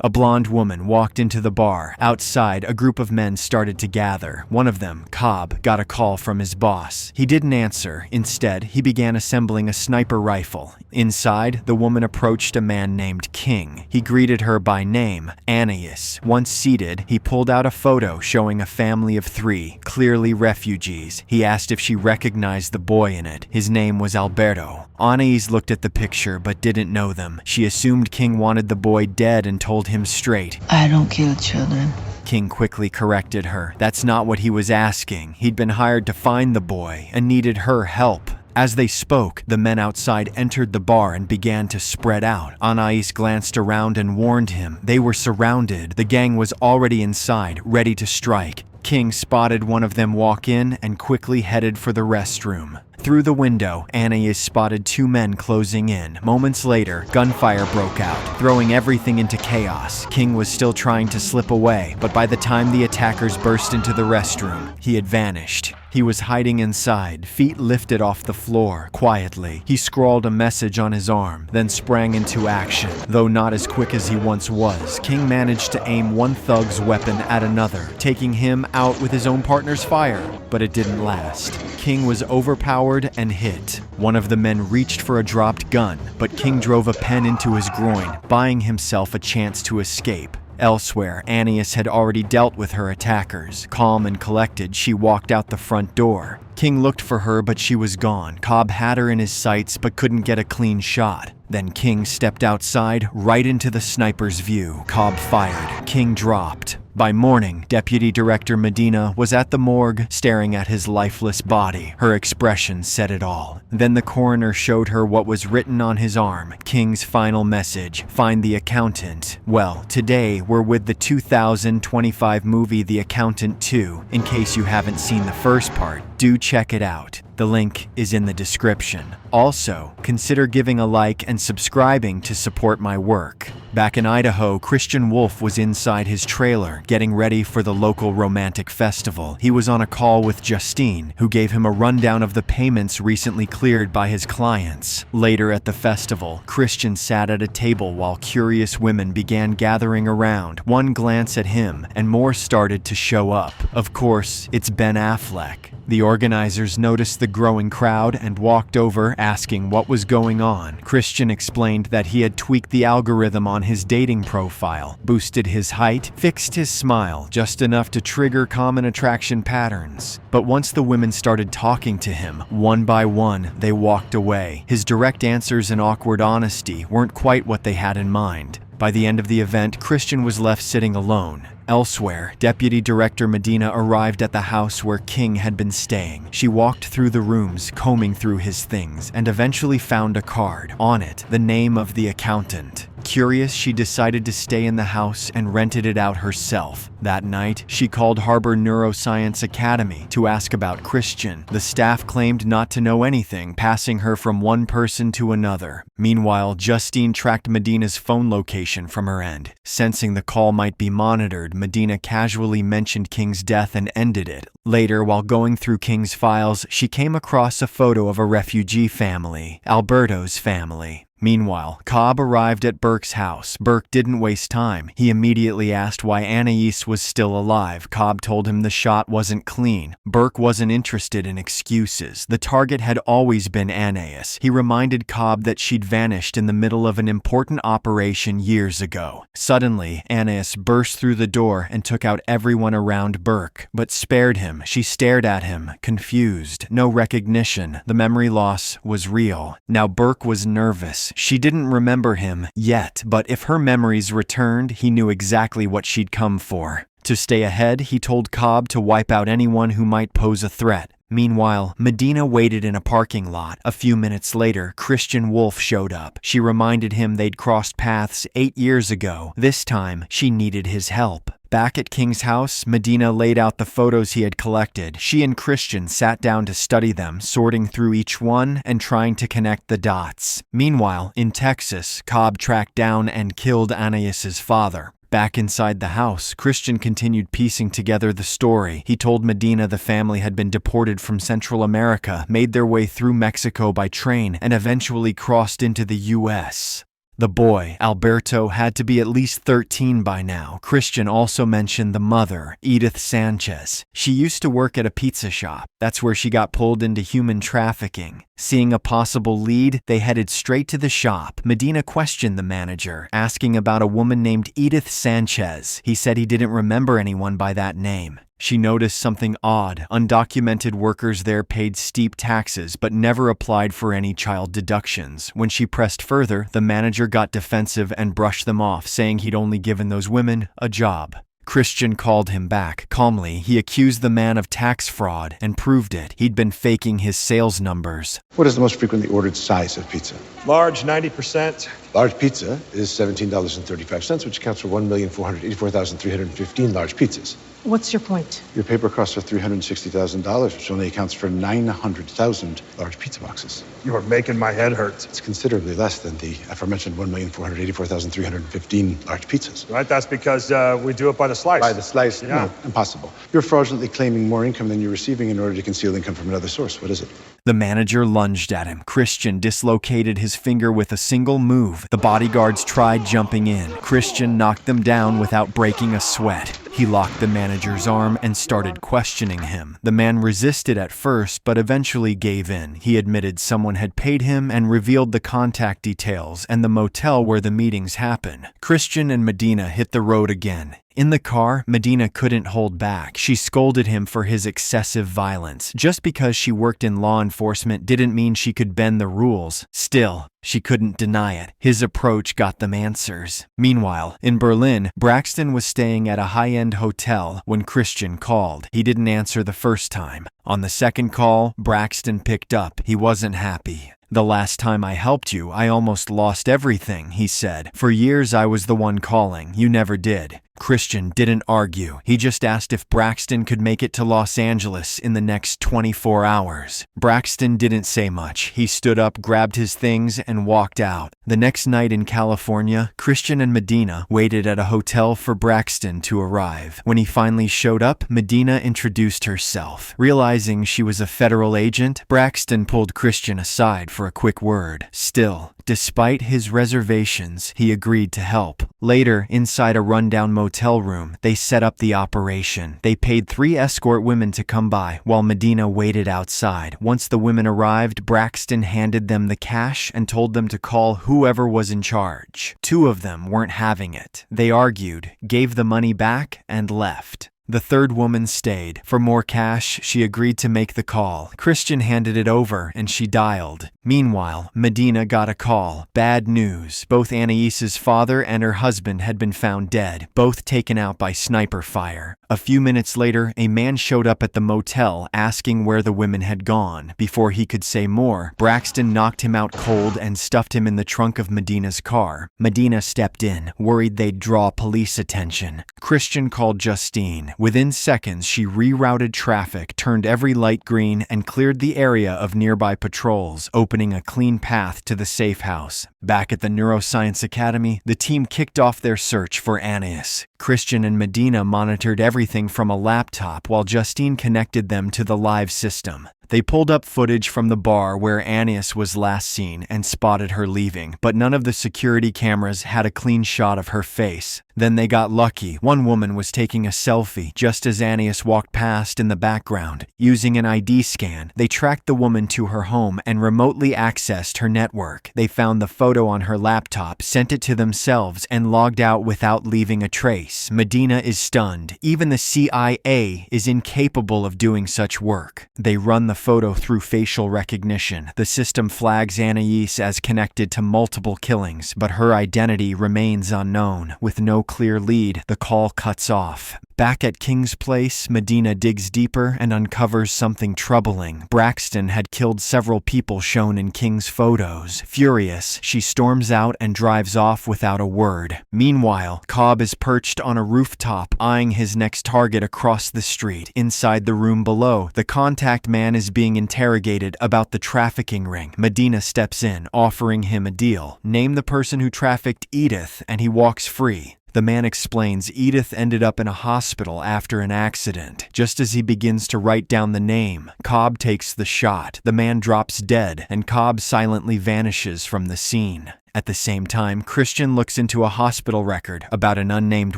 A blonde woman walked into the bar. Outside, a group of men started to gather. One of them, Cobb, got a call from his boss. He didn't answer. Instead, he began assembling a sniper rifle. Inside, the woman approached a man named King. He greeted her by name, Anais. Once seated, he pulled out a photo showing a family of 3, clearly refugees. He asked if she recognized the boy in it. His name was Alberto. Anais looked at the picture but didn't know them. She assumed King wanted the boy dead and told him straight. I don't kill children. King quickly corrected her. That's not what he was asking. He'd been hired to find the boy and needed her help. As they spoke, the men outside entered the bar and began to spread out. Anais glanced around and warned him. They were surrounded. The gang was already inside, ready to strike. King spotted one of them walk in and quickly headed for the restroom. Through the window, Anais spotted 2 men closing in. Moments later, gunfire broke out, throwing everything into chaos. King was still trying to slip away, but by the time the attackers burst into the restroom, he had vanished. He was hiding inside, feet lifted off the floor. Quietly, he scrawled a message on his arm, then sprang into action. Though not as quick as he once was, King managed to aim one thug's weapon at another, taking him out with his own partner's fire. But it didn't last. King was overpowered and hit. One of the men reached for a dropped gun, but King drove a pen into his groin, buying himself a chance to escape. Elsewhere, Anais had already dealt with her attackers. Calm and collected, she walked out the front door. King looked for her, but she was gone. Cobb had her in his sights, but couldn't get a clean shot. Then King stepped outside, right into the sniper's view. Cobb fired. King dropped. By morning, Deputy Director Medina was at the morgue, staring at his lifeless body. Her expression said it all. Then the coroner showed her what was written on his arm. King's final message: find the accountant. Well, today we're with the 2025 movie The Accountant 2. In case you haven't seen the first part, do check it out. The link is in the description. Also, consider giving a like and subscribing to support my work. Back in Idaho, Christian Wolf was inside his trailer, getting ready for the local romantic festival. He was on a call with Justine, who gave him a rundown of the payments recently cleared by his clients. Later at the festival, Christian sat at a table while curious women began gathering around. One glance at him, and more started to show up. Of course, it's Ben Affleck. The organizers noticed the growing crowd and walked over, asking what was going on. Christian explained that he had tweaked the algorithm on his dating profile, boosted his height, fixed his smile, just enough to trigger common attraction patterns. But once the women started talking to him, one by one, they walked away. His direct answers and awkward honesty weren't quite what they had in mind. By the end of the event, Christian was left sitting alone. Elsewhere, Deputy Director Medina arrived at the house where King had been staying. She walked through the rooms, combing through his things, and eventually found a card. On it, the name of the accountant. Curious, she decided to stay in the house and rented it out herself. That night, she called Harbor Neuroscience Academy to ask about Christian. The staff claimed not to know anything, passing her from one person to another. Meanwhile, Justine tracked Medina's phone location from her end. Sensing the call might be monitored, Medina casually mentioned King's death and ended it. Later, while going through King's files, she came across a photo of a refugee family, Alberto's family. Meanwhile, Cobb arrived at Burke's house. Burke didn't waste time. He immediately asked why Anais was still alive. Cobb told him the shot wasn't clean. Burke wasn't interested in excuses. The target had always been Anais. He reminded Cobb that she'd vanished in the middle of an important operation years ago. Suddenly, Anais burst through the door and took out everyone around Burke, but spared him. She stared at him, confused. No recognition. The memory loss was real. Now Burke was nervous. She didn't remember him yet, but if her memories returned, he knew exactly what she'd come for. To stay ahead, he told Cobb to wipe out anyone who might pose a threat. Meanwhile, Medina waited in a parking lot. A few minutes later, Christian Wolf showed up. She reminded him they'd crossed paths 8 years ago. This time, she needed his help. Back at King's house, Medina laid out the photos he had collected. She and Christian sat down to study them, sorting through each one and trying to connect the dots. Meanwhile, in Texas, Cobb tracked down and killed Anais's father. Back inside the house, Christian continued piecing together the story. He told Medina the family had been deported from Central America, made their way through Mexico by train, and eventually crossed into the U.S. The boy, Alberto, had to be at least 13 by now. Christian also mentioned the mother, Edith Sanchez. She used to work at a pizza shop. That's where she got pulled into human trafficking. Seeing a possible lead, they headed straight to the shop. Medina questioned the manager, asking about a woman named Edith Sanchez. He said he didn't remember anyone by that name. She noticed something odd. Undocumented workers there paid steep taxes but never applied for any child deductions. When she pressed further, the manager got defensive and brushed them off, saying he'd only given those women a job. Christian called him back. Calmly, he accused the man of tax fraud and proved it. He'd been faking his sales numbers. What is the most frequently ordered size of pizza? Large, 90%. Large pizza is $17.35, which accounts for 1,484,315 large pizzas. What's your point? Your paper costs are $360,000, which only accounts for 900,000 large pizza boxes. You are making my head hurt. It's considerably less than the aforementioned 1,484,315 large pizzas. Right, that's because we do it by the slice. By the slice? Yeah. No, impossible. You're fraudulently claiming more income than you're receiving in order to conceal income from another source. What is it? The manager lunged at him. Christian dislocated his finger with a single move. The bodyguards tried jumping in. Christian knocked them down without breaking a sweat. He locked the manager's arm and started questioning him. The man resisted at first, but eventually gave in. He admitted someone had paid him and revealed the contact details and the motel where the meetings happen. Christian and Medina hit the road again. In the car, Medina couldn't hold back. She scolded him for his excessive violence. Just because she worked in law enforcement didn't mean she could bend the rules. Still, she couldn't deny it. His approach got them answers. Meanwhile, in Berlin, Braxton was staying at a high-end hotel when Christian called. He didn't answer the first time. On the second call, Braxton picked up. He wasn't happy. "The last time I helped you, I almost lost everything," he said. "For years I was the one calling. You never did." Christian didn't argue. He just asked if Braxton could make it to Los Angeles in the next 24 hours. Braxton didn't say much. He stood up, grabbed his things, and walked out. The next night in California, Christian and Medina waited at a hotel for Braxton to arrive. When he finally showed up, Medina introduced herself. Realizing she was a federal agent, Braxton pulled Christian aside for a quick word. Still, despite his reservations, he agreed to help. Later, inside a rundown motel room, they set up the operation. They paid 3 escort women to come by, while Medina waited outside. Once the women arrived, Braxton handed them the cash and told them to call whoever was in charge. 2 of them weren't having it. They argued, gave the money back, and left. The third woman stayed. For more cash, she agreed to make the call. Christian handed it over and she dialed. Meanwhile, Medina got a call. Bad news. Both Anais's father and her husband had been found dead, both taken out by sniper fire. A few minutes later, a man showed up at the motel asking where the women had gone. Before he could say more, Braxton knocked him out cold and stuffed him in the trunk of Medina's car. Medina stepped in, worried they'd draw police attention. Christian called Justine. Within seconds, she rerouted traffic, turned every light green, and cleared the area of nearby patrols, opening a clean path to the safe house. Back at the Neuroscience Academy, the team kicked off their search for Anais. Christian and Medina monitored everything from a laptop while Justine connected them to the live system. They pulled up footage from the bar where Anais was last seen and spotted her leaving, but none of the security cameras had a clean shot of her face. Then they got lucky. One woman was taking a selfie just as Anais walked past in the background. Using an ID scan, they tracked the woman to her home and remotely accessed her network. They found the photo on her laptop, sent it to themselves, and logged out without leaving a trace. Medina is stunned. Even the CIA is incapable of doing such work. They run the photo through facial recognition. The system flags Anais as connected to multiple killings, but her identity remains unknown. With no clear lead, the call cuts off. Back at King's Place, Medina digs deeper and uncovers something troubling. Braxton had killed several people shown in King's photos. Furious, she storms out and drives off without a word. Meanwhile, Cobb is perched on a rooftop, eyeing his next target across the street. Inside the room below, the contact man is being interrogated about the trafficking ring. Medina steps in, offering him a deal. Name the person who trafficked Edith, and he walks free. The man explains Edith ended up in a hospital after an accident. Just as he begins to write down the name, Cobb takes the shot. The man drops dead, and Cobb silently vanishes from the scene. At the same time, Christian looks into a hospital record about an unnamed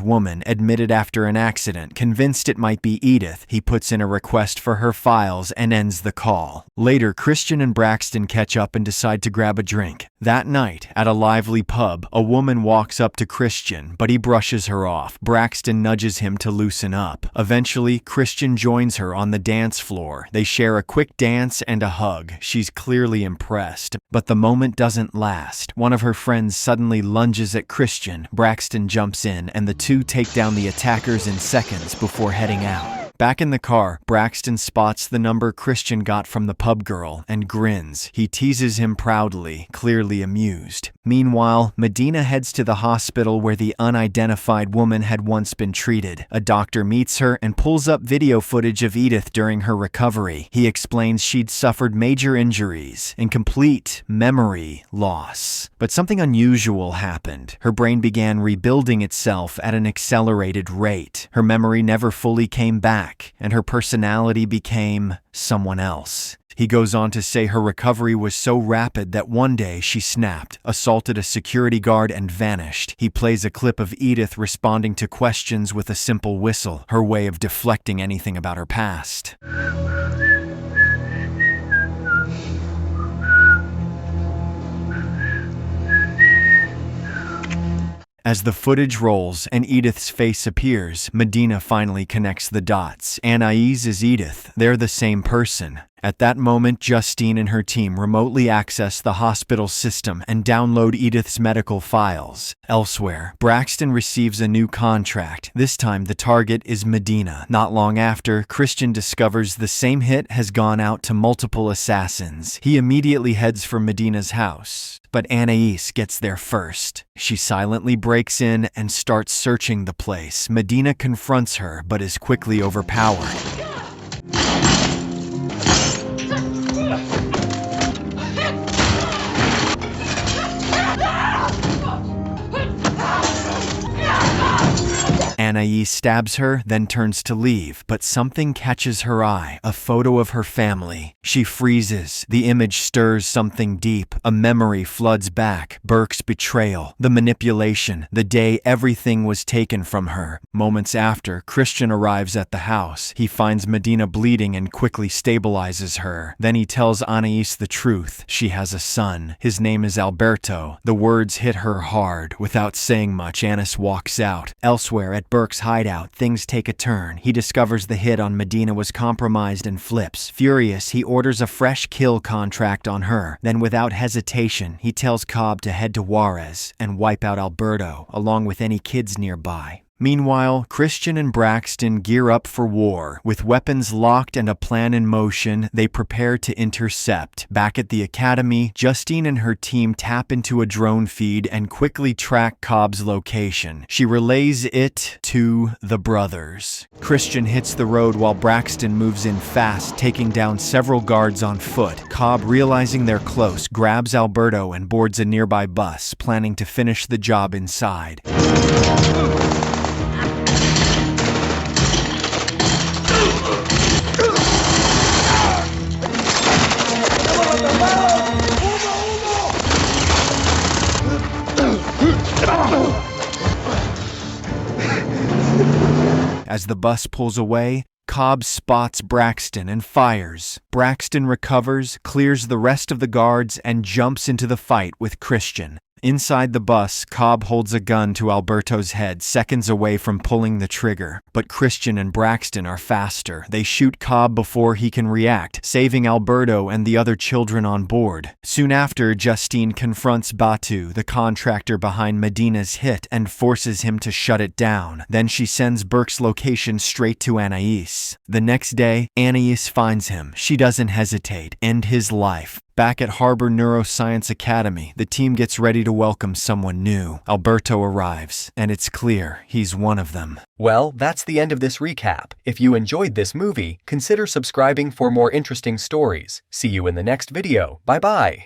woman admitted after an accident. Convinced it might be Edith, he puts in a request for her files and ends the call. Later, Christian and Braxton catch up and decide to grab a drink. That night, at a lively pub, a woman walks up to Christian, but he brushes her off. Braxton nudges him to loosen up. Eventually, Christian joins her on the dance floor. They share a quick dance and a hug. She's clearly impressed, but the moment doesn't last. One of her friends suddenly lunges at Christian. Braxton jumps in, and the two take down the attackers in seconds before heading out. Back in the car, Braxton spots the number Christian got from the pub girl and grins. He teases him proudly, clearly amused. Meanwhile, Medina heads to the hospital where the unidentified woman had once been treated. A doctor meets her and pulls up video footage of Edith during her recovery. He explains she'd suffered major injuries and complete memory loss. But something unusual happened. Her brain began rebuilding itself at an accelerated rate. Her memory never fully came back, and her personality became someone else. He goes on to say her recovery was so rapid that one day she snapped, assaulted a security guard, and vanished. He plays a clip of Edith responding to questions with a simple whistle, her way of deflecting anything about her past. As the footage rolls and Edith's face appears, Medina finally connects the dots. Anais is Edith. They're the same person. At that moment, Justine and her team remotely access the hospital system and download Edith's medical files. Elsewhere, Braxton receives a new contract. This time, the target is Medina. Not long after, Christian discovers the same hit has gone out to multiple assassins. He immediately heads for Medina's house, but Anais gets there first. She silently breaks in and starts searching the place. Medina confronts her, but is quickly overpowered. Anais stabs her, then turns to leave, but something catches her eye, a photo of her family. She freezes. The image stirs something deep. A memory floods back. Burke's betrayal, the manipulation, the day everything was taken from her. Moments after, Christian arrives at the house. He finds Medina bleeding and quickly stabilizes her. Then he tells Anais the truth. She has a son. His name is Alberto. The words hit her hard. Without saying much, Anais walks out. Elsewhere, at Burke's hideout, things take a turn. He discovers the hit on Medina was compromised and flips. Furious, he orders a fresh kill contract on her. Then without hesitation, he tells Cobb to head to Juarez and wipe out Alberto, along with any kids nearby. Meanwhile, Christian and Braxton gear up for war. With weapons locked and a plan in motion, they prepare to intercept. Back at the academy, Justine and her team tap into a drone feed and quickly track Cobb's location. She relays it to the brothers. Christian hits the road while Braxton moves in fast, taking down several guards on foot. Cobb, realizing they're close, grabs Alberto and boards a nearby bus, planning to finish the job inside. As the bus pulls away, Cobb spots Braxton and fires. Braxton recovers, clears the rest of the guards, and jumps into the fight with Christian. Inside the bus, Cobb holds a gun to Alberto's head, seconds away from pulling the trigger. But Christian and Braxton are faster. They shoot Cobb before he can react, saving Alberto and the other children on board. Soon after, Justine confronts Batu, the contractor behind Medina's hit, and forces him to shut it down. Then she sends Burke's location straight to Anais. The next day, Anais finds him. She doesn't hesitate. End his life. Back at Harbor Neuroscience Academy, the team gets ready to welcome someone new. Alberto arrives, and it's clear he's one of them. Well, that's the end of this recap. If you enjoyed this movie, consider subscribing for more interesting stories. See you in the next video. Bye-bye.